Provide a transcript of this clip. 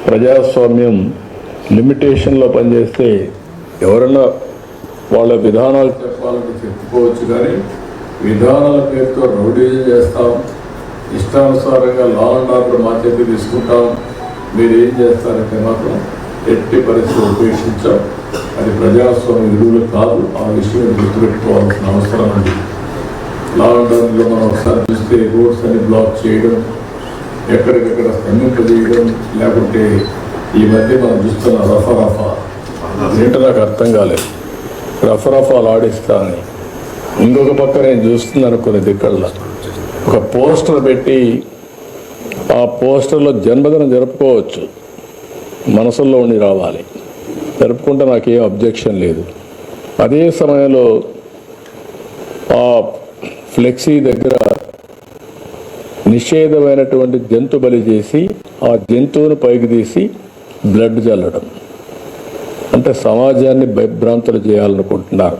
ప్రజాస్వామ్యం లిమిటేషన్లో పనిచేస్తే ఎవరన్నా వాళ్ళ విధానాలు చెప్పాలని చెప్పుకోవచ్చు, కానీ విధానాల పేరుతో రౌడీజం చేస్తాం, ఇష్టానుసారంగా లా అండ్ ఆర్డర్ మా చేతి తీసుకుంటాం, మీరు ఏం చేస్తారంటే మాత్రం ఎట్టి పరిస్థితి ఉపేక్షించాం. అది ప్రజాస్వామ్య విలువలు కాదు. ఆ విషయం గుర్తుపెట్టుకోవాల్సిన అవసరం ఉంది. లా అండ్ ఆర్డర్లో మనం ఒకసారి చూస్తే రోడ్స్ అని బ్లాక్ చేయడం, ఎక్కడికక్కడ స్తంభింపజేయడం, లేకుంటే ఈ మధ్య మనం చూస్తున్న రఫా ఏంటో నాకు అర్థం కాలేదు. రఫాలు ఆడిస్తానని ఇంకొక పక్క నేను చూస్తున్నాను కొన్ని దిక్కల్లో ఒక పోస్టర్ పెట్టి ఆ పోస్టర్లో జన్మదినం జరుపుకోవచ్చు, మనసుల్లో ఉండి రావాలి, జరుపుకుంటే నాకేం అబ్జెక్షన్ లేదు. అదే సమయంలో ఆ ఫ్లెక్సీ దగ్గర నిషేధమైనటువంటి జంతు బలి చేసి ఆ జంతువును పైకి తీసి బ్లడ్ చల్లడం అంటే సమాజాన్ని భయభ్రాంతులు చేయాలనుకుంటున్నారు.